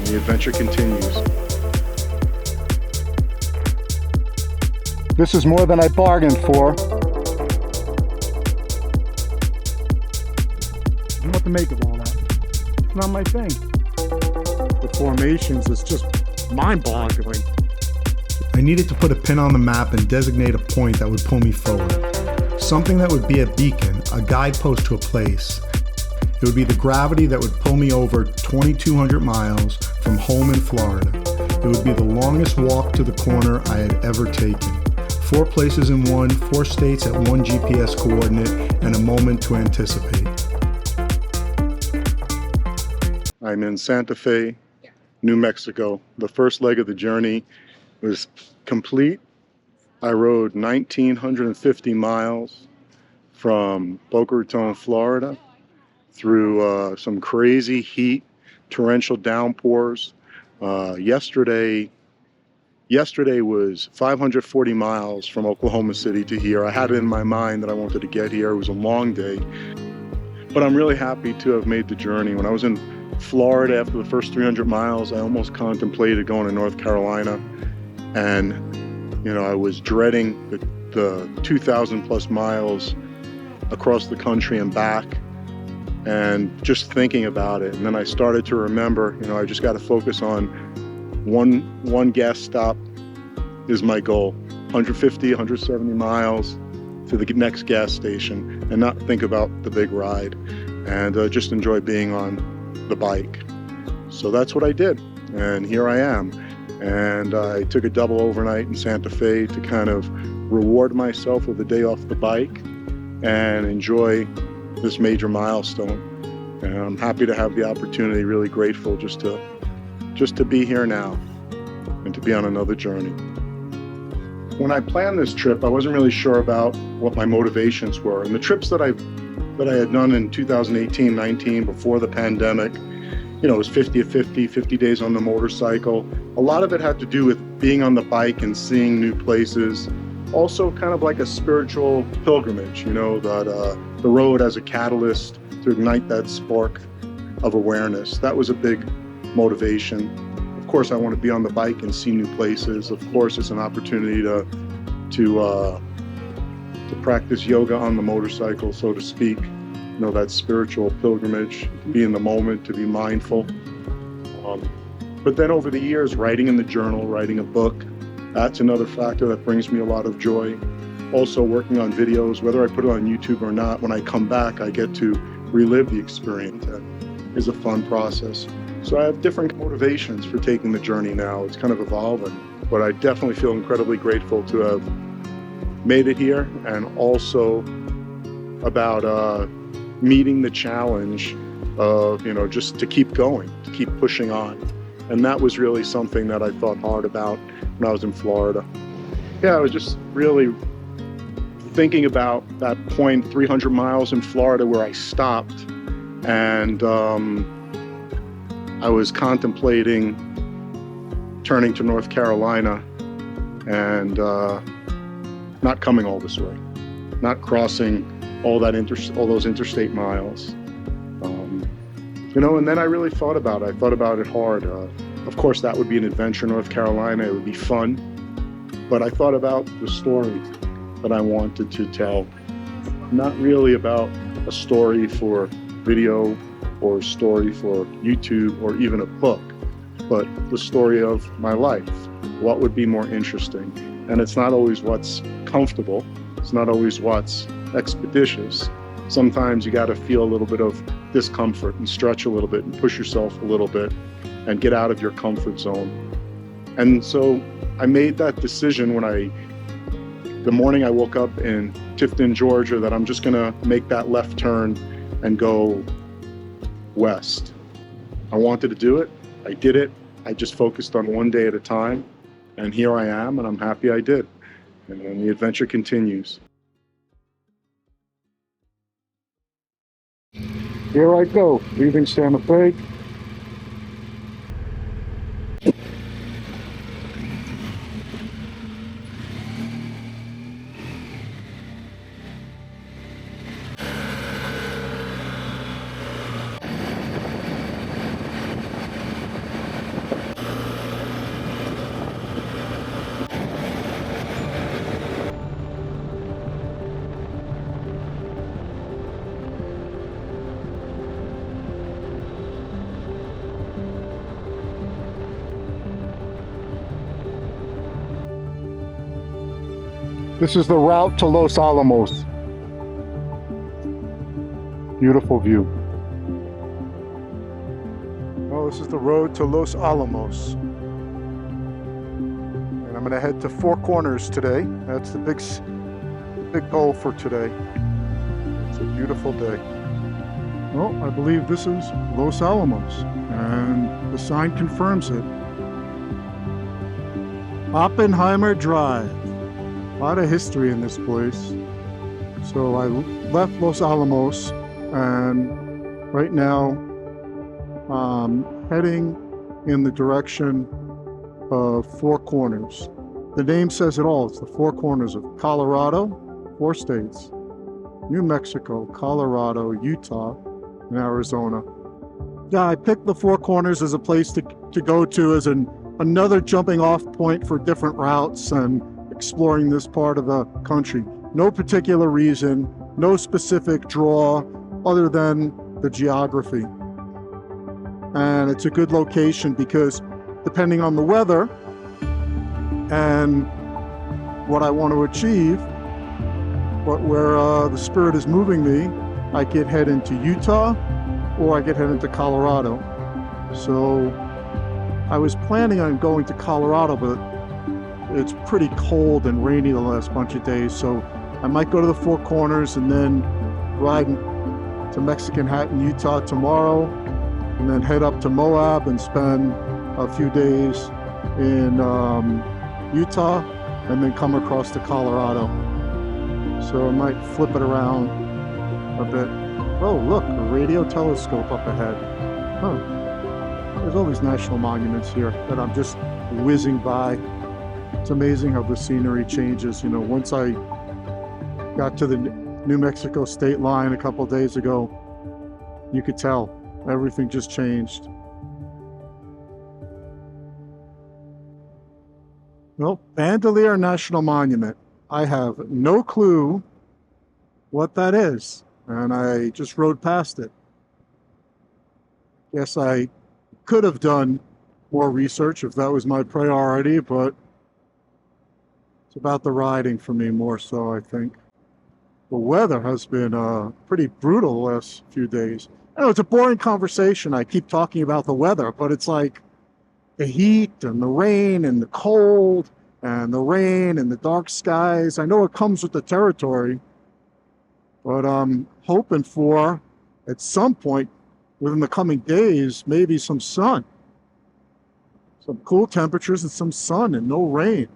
and the adventure continues. This is more than I bargained for. I don't know what to make of all that. It's not my thing. The formations is just mind-boggling. I needed to put a pin on the map and designate a point that would pull me forward. Something that would be a beacon, a guidepost to a place. It would be the gravity that would pull me over 2,200 miles from home in Florida. It would be the longest walk to the corner I had ever taken. 4 places in one, 4 states at one GPS coordinate, and a moment to anticipate. I'm in Santa Fe, New Mexico. The first leg of the journey was complete. I rode 1,950 miles from Boca Raton, Florida, through some crazy heat, torrential downpours. Yesterday was 540 miles from Oklahoma City to here. I had it in my mind that I wanted to get here. It was a long day, but I'm really happy to have made the journey. When I was in Florida after the first 300 miles, I almost contemplated going to North Carolina, and I was dreading the 2,000 plus miles across the country and back, and just thinking about it. And then I started to remember, I just got to focus on one gas stop is my goal. 150, 170 miles to the next gas station, and not think about the big ride, and just enjoy being on the bike. So that's what I did, and here I am. And I took a double overnight in Santa Fe to kind of reward myself with a day off the bike and enjoy this major milestone. And I'm happy to have the opportunity, really grateful just to be here now and to be on another journey. When I planned this trip, I wasn't really sure about what my motivations were. And the trips that I had done in 2018, 19, before the pandemic, it was 50 to 50 days on the motorcycle. A lot of it had to do with being on the bike and seeing new places. Also kind of like a spiritual pilgrimage, that the road as a catalyst to ignite that spark of awareness. That was a big motivation. Of course, I want to be on the bike and see new places. Of course, it's an opportunity to practice yoga on the motorcycle, so to speak. That spiritual pilgrimage, to be in the moment, to be mindful. But then over the years, writing in the journal, writing a book, that's another factor that brings me a lot of joy. Also working on videos, whether I put it on YouTube or not, when I come back, I get to relive the experience. That is a fun process. So I have different motivations for taking the journey now. It's kind of evolving, but I definitely feel incredibly grateful to have made it here, and also about meeting the challenge of, just to keep going, to keep pushing on. And that was really something that I thought hard about when I was in Florida. Yeah, I was just really thinking about that point, 300 miles in Florida, where I stopped, and I was contemplating turning to North Carolina and not coming all this way, not crossing all those interstate miles. And then I really thought about it. I thought about it hard. Of course, that would be an adventure in North Carolina. It would be fun. But I thought about the story that I wanted to tell. Not really about a story for video or a story for YouTube or even a book, but the story of my life. What would be more interesting? And it's not always what's comfortable. It's not always what's expeditious. Sometimes you got to feel a little bit of discomfort and stretch a little bit and push yourself a little bit and get out of your comfort zone. And so I made that decision the morning I woke up in Tifton, Georgia, that I'm just gonna make that left turn and go west. I wanted to do it. I did it. I just focused on one day at a time, and here I am, and I'm happy I did. And then the adventure continues. Here I go, leaving Santa Fe. This is the route to Los Alamos. Beautiful view. Oh, this is the road to Los Alamos. And I'm gonna head to Four Corners today. That's the big goal for today. It's a beautiful day. Well, I believe this is Los Alamos, and the sign confirms it. Oppenheimer Drive. A lot of history in this place. So I left Los Alamos, and right now I'm heading in the direction of Four Corners. The name says it all. It's the Four Corners of Colorado, 4 states, New Mexico, Colorado, Utah, and Arizona. Yeah, I picked the Four Corners as a place to go to as another jumping off point for different routes and exploring this part of the country. No particular reason, no specific draw other than the geography. And it's a good location because depending on the weather and what I want to achieve, where the spirit is moving me, I could head into Utah or I could head into Colorado. So I was planning on going to Colorado, but it's pretty cold and rainy the last bunch of days. So I might go to the Four Corners and then ride to Mexican Hat in Utah tomorrow, and then head up to Moab and spend a few days in Utah, and then come across to Colorado. So I might flip it around a bit. Oh, look, a radio telescope up ahead. Huh. There's all these national monuments here that I'm just whizzing by. It's amazing how the scenery changes. You know, once I got to the New Mexico state line a couple days ago, you could tell everything just changed. Well, Bandelier National Monument. I have no clue what that is, and I just rode past it. Guess I could have done more research if that was my priority, but it's about the riding for me more so, I think. The weather has been pretty brutal the last few days. I know it's a boring conversation. I keep talking about the weather, but it's like the heat and the rain and the cold and the rain and the dark skies. I know it comes with the territory, but I'm hoping for, at some point within the coming days, maybe some sun. Some cool temperatures and some sun and no rain.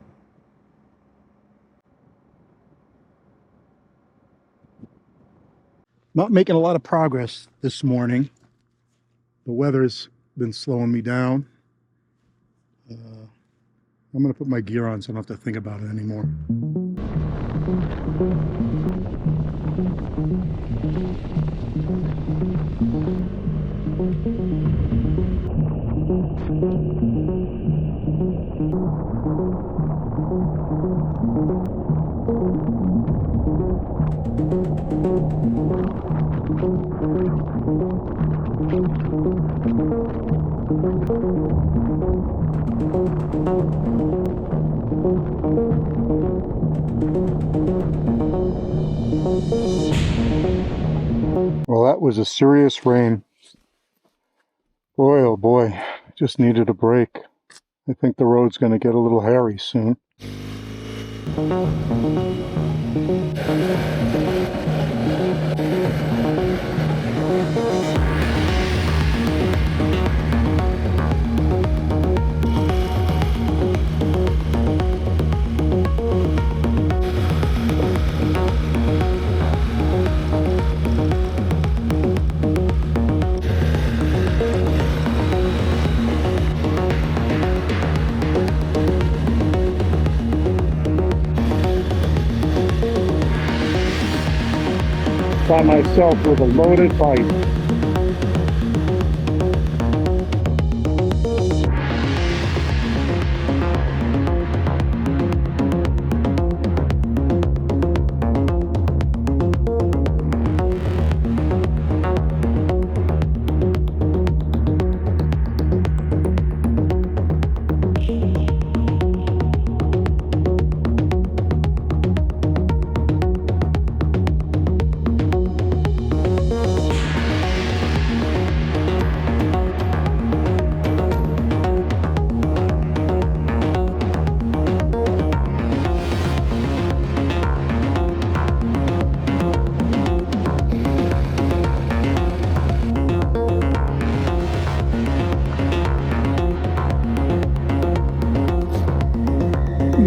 Not making a lot of progress this morning. The weather's been slowing me down. I'm gonna put my gear on so I don't have to think about it anymore. Well, that was a serious rain. Boy, oh boy, just needed a break. I think the road's going to get a little hairy soon. By myself with a loaded bike.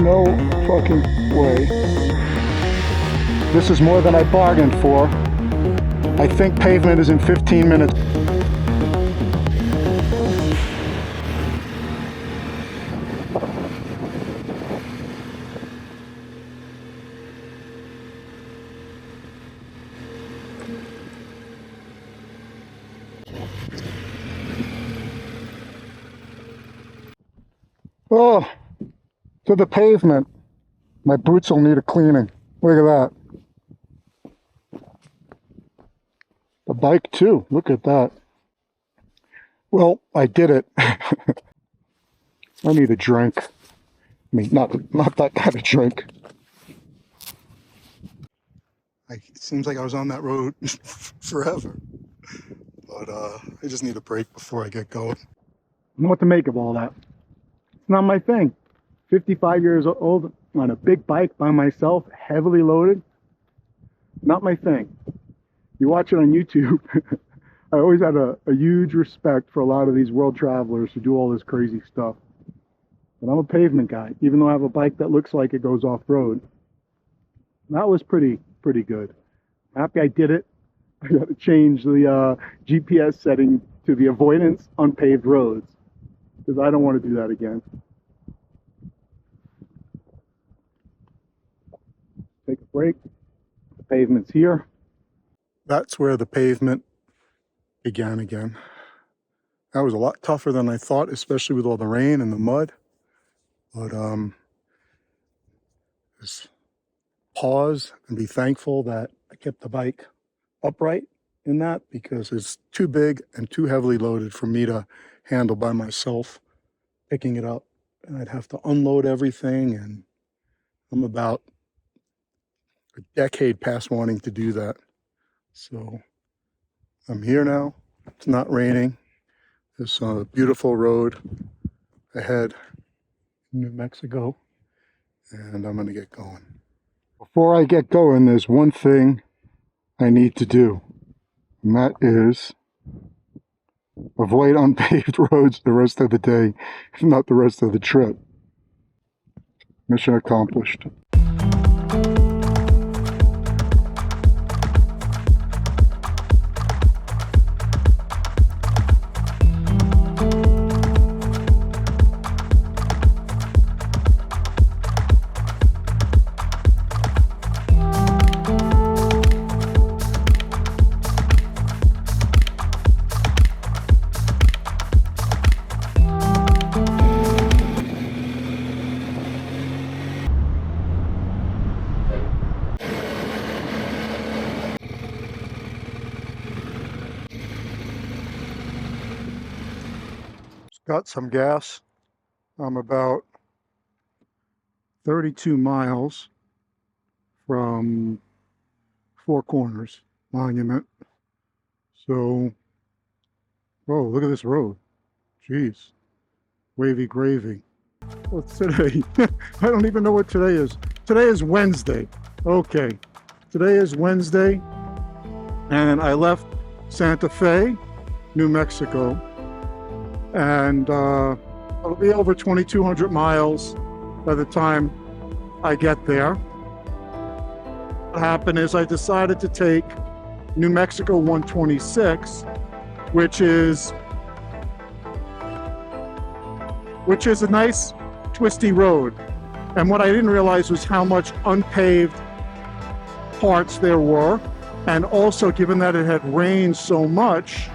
No fucking way. This is more than I bargained for. I think pavement is in 15 minutes. Oh, to the pavement. My boots will need a cleaning. Look at that. The bike too. Look at that. Well, I did it. I need a drink. I mean, not that kind of drink. It seems like I was on that road forever. But I just need a break before I get going. I don't know what to make of all that. It's not my thing. 55 years old on a big bike by myself, heavily loaded. Not my thing. You watch it on YouTube. I always had a huge respect for a lot of these world travelers who do all this crazy stuff. But I'm a pavement guy, even though I have a bike that looks like it goes off-road. That was pretty good. Happy I did it. I got to change the GPS setting to the avoidance unpaved roads, because I don't want to do that again. Take a break. The pavement's here. That's where the pavement began again. That was a lot tougher than I thought, especially with all the rain and the mud. But just pause and be thankful that I kept the bike upright in that, because it's too big and too heavily loaded for me to handle by myself, picking it up. And I'd have to unload everything, and I'm about a decade past wanting to do that. So I'm here now. It's not raining. There's a beautiful road ahead in New Mexico, and I'm going to get going. Before I get going, there's one thing I need to do, and that is avoid unpaved roads the rest of the day, if not the rest of the trip. Mission accomplished. Got some gas. I'm about 32 miles from Four Corners Monument. So, oh, look at this road. Jeez. Wavy gravy. What's today? I don't even know what today is. Today is Wednesday. Okay. Today is Wednesday. And I left Santa Fe, New Mexico. And it'll be over 2,200 miles by the time I get there. What happened is I decided to take New Mexico 126, which is a nice twisty road. And what I didn't realize was how much unpaved parts there were. And also, given that it had rained so much,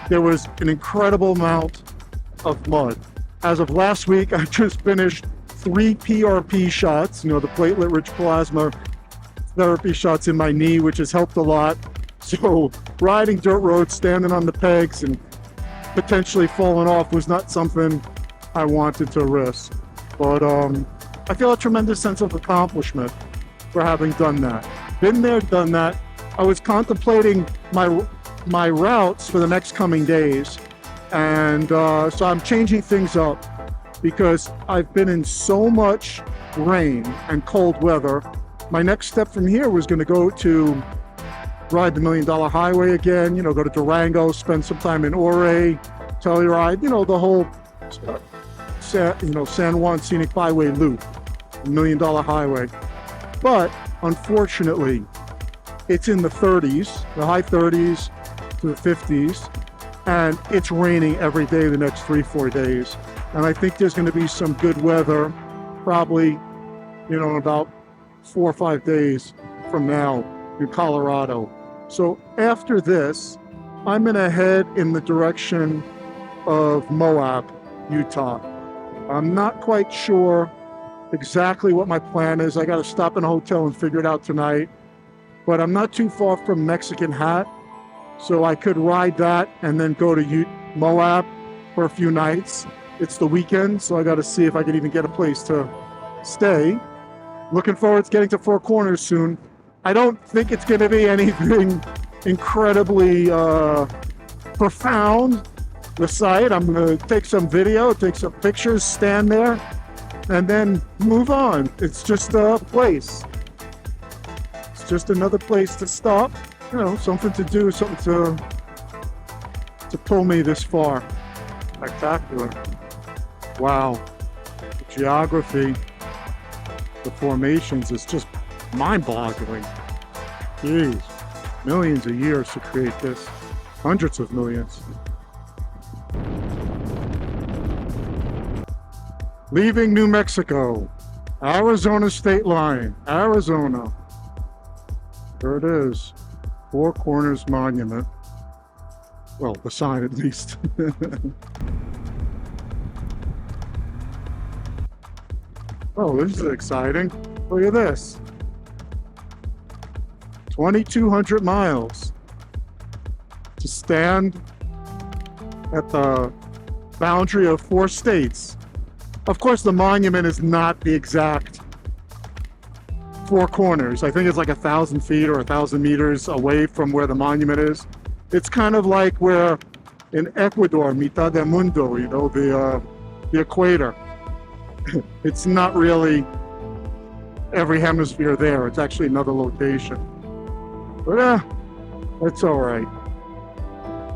there was an incredible amount of mud. As of last week, I just finished 3 PRP shots, the platelet-rich plasma therapy shots in my knee, which has helped a lot. So riding dirt roads, standing on the pegs, and potentially falling off was not something I wanted to risk. But I feel a tremendous sense of accomplishment for having done that. Been there, done that. I was contemplating my routes for the next coming days, and so I'm changing things up because I've been in so much rain and cold weather. My next step from here was going to go to ride the $1 Million Highway again, go to Durango, spend some time in Ouray, Telluride, the whole San Juan Scenic Byway loop. $1 million highway. But unfortunately, it's in the 30s, the high 30s to the 50s, and it's raining every day the next 3-4 days. And I think there's going to be some good weather, probably, in about 4 or 5 days from now in Colorado. So after this, I'm going to head in the direction of Moab, Utah. I'm not quite sure exactly what my plan is. I got to stop in a hotel and figure it out tonight. But I'm not too far from Mexican Hat, so I could ride that and then go to Moab for a few nights. It's the weekend, so I got to see if I can even get a place to stay. Looking forward to getting to Four Corners soon. I don't think it's going to be anything incredibly profound, the site. I'm going to take some video, take some pictures, stand there, and then move on. It's just a place. It's just another place to stop, something to do, something to pull me this far. Spectacular. Wow. The geography, the formations is just mind-boggling. Jeez. Millions of years to create this. Hundreds of millions. Leaving New Mexico. Arizona state line. Arizona. There it is. Four Corners Monument. Well, the sign at least. Oh, this is exciting. Look at this. 2,200 miles to stand at the boundary of 4 states. Of course, the monument is not the exact 4 corners. I think it's like 1,000 feet or 1,000 meters away from where the monument is. It's kind of like where in Ecuador, mitad del mundo, the equator. It's not really every hemisphere there. It's actually another location. But it's all right.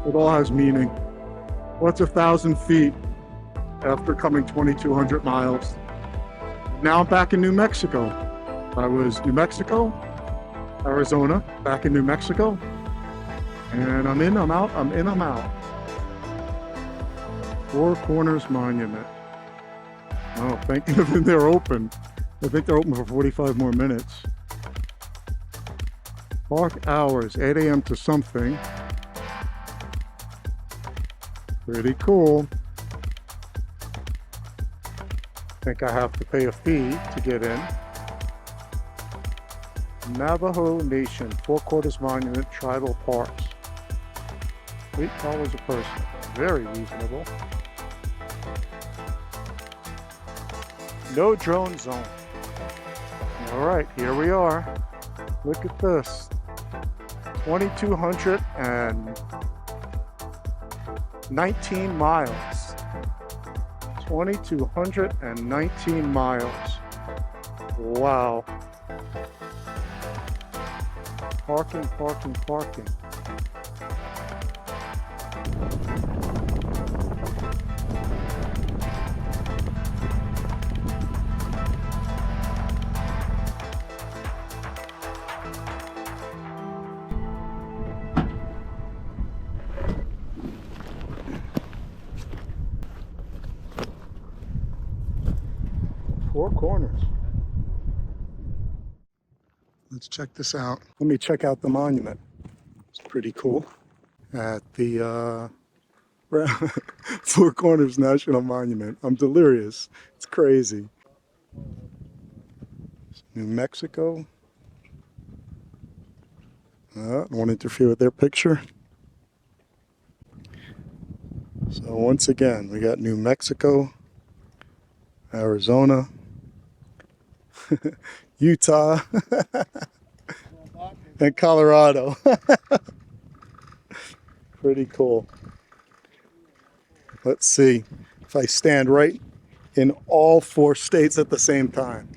It all has meaning. What's 1,000 feet after coming 2,200 miles? Now I'm back in New Mexico. I was New Mexico, Arizona, back in New Mexico. And I'm in, I'm out, I'm in, I'm out. Four Corners Monument. Oh, thank you. They're open. I think they're open for 45 more minutes. Park hours, 8 a.m. to something. Pretty cool. I think I have to pay a fee to get in. Navajo Nation, Four Corners Monument, Tribal Parks. $8 a person. Very reasonable. No drone zone. All right, here we are. Look at this. 2,219 miles. 2,219 miles. Wow. Parking, parking, parking. Four Corners. Let's check this out. Let me check out the monument. It's pretty cool. At the Four Corners National Monument. I'm delirious. It's crazy. New Mexico. Don't want to interfere with their picture. So once again, we got New Mexico, Arizona, Utah, and Colorado. Pretty cool. Let's see if I stand right in all 4 states at the same time.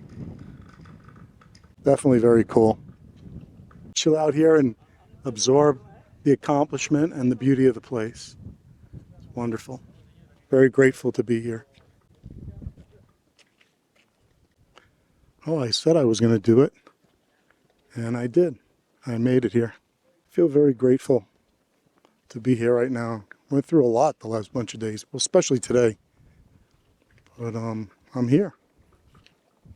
Definitely very cool. Chill out here and absorb the accomplishment and the beauty of the place. Wonderful. Very grateful to be here. Oh, I said I was going to do it, and I did. I made it here. I feel very grateful to be here right now. Went through a lot the last bunch of days, well, especially today. But I'm here,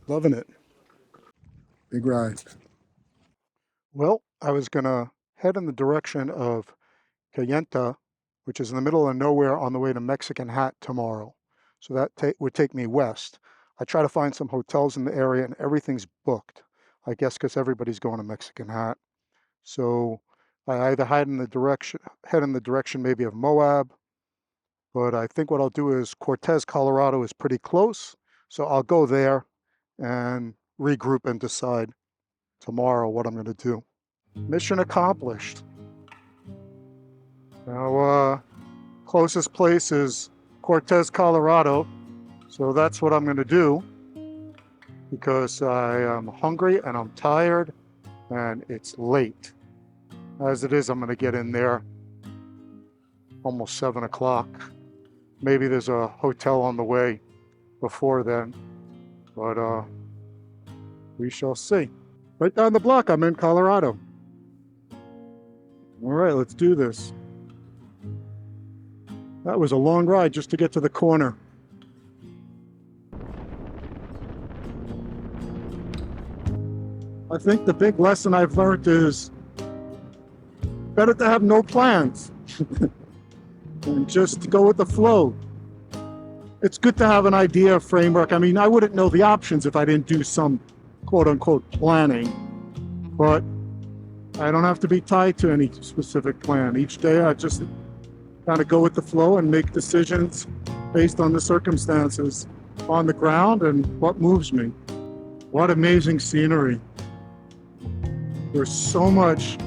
loving it. Big ride. Well, I was going to head in the direction of Cayenta, which is in the middle of nowhere on the way to Mexican Hat tomorrow. So that would take me west. I try to find some hotels in the area and everything's booked. I guess because everybody's going to Mexican Hat. So I either head in the direction maybe of Moab, but I think what I'll do is Cortez, Colorado is pretty close. So I'll go there and regroup and decide tomorrow what I'm going to do. Mission accomplished. Now, closest place is Cortez, Colorado. So that's what I'm going to do because I am hungry and I'm tired and it's late. As it is, I'm going to get in there almost 7 o'clock. Maybe there's a hotel on the way before then, but we shall see. Right down the block, I'm in Colorado. All right, let's do this. That was a long ride just to get to the corner. I think the big lesson I've learned is better to have no plans and just go with the flow. It's good to have an idea, a framework. I mean, I wouldn't know the options if I didn't do some quote-unquote planning, but I don't have to be tied to any specific plan. Each day I just kind of go with the flow and make decisions based on the circumstances on the ground and what moves me. What amazing scenery. There's so much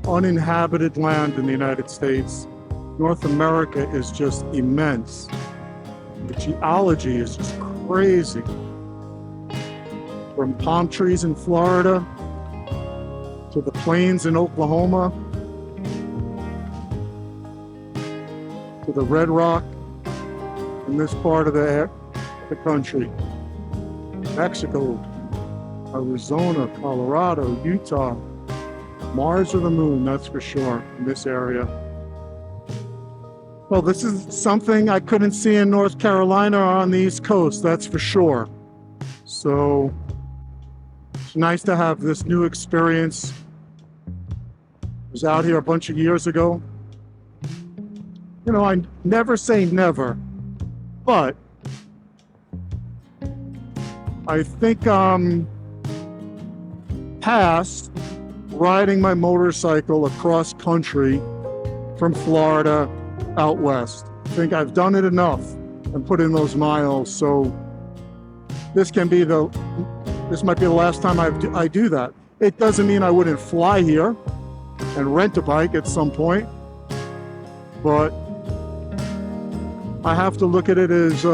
uninhabited land in the United States. North America is just immense. The geology is just crazy. From palm trees in Florida to the plains in Oklahoma to the red rock in this part of the country. Mexico, Arizona, Colorado, Utah, Mars or the moon, that's for sure, in this area. Well, this is something I couldn't see in North Carolina or on the East Coast, that's for sure. So it's nice to have this new experience. I was out here a bunch of years ago. You know, I never say never, but I think I'm past riding my motorcycle across country from Florida out west. I think I've done it enough and put in those miles. So this might be the last time I do that. It doesn't mean I wouldn't fly here and rent a bike at some point, but I have to look at it as it's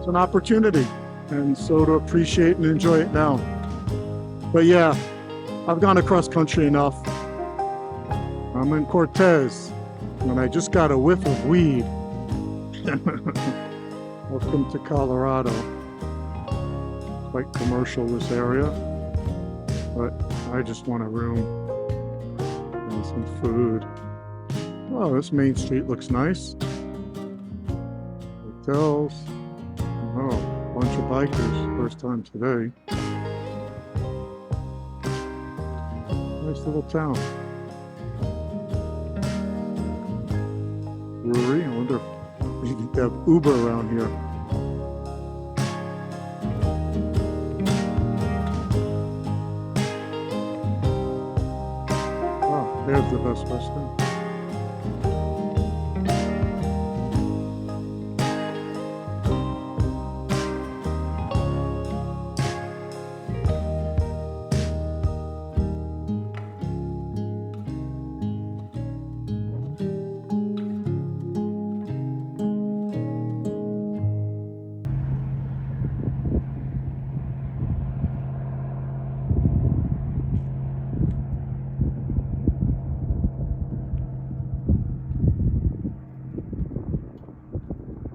an opportunity, and so to appreciate and enjoy it now. But yeah, I've gone across country enough. I'm in Cortez, and I just got a whiff of weed. Welcome to Colorado. Quite commercial, this area, but I just want a room and some food. Oh, this main street looks nice. Hotels. Oh, a bunch of bikers, first time today. Nice little town. Brewery, I wonder if you can have Uber around here. Oh, there's the Best Western.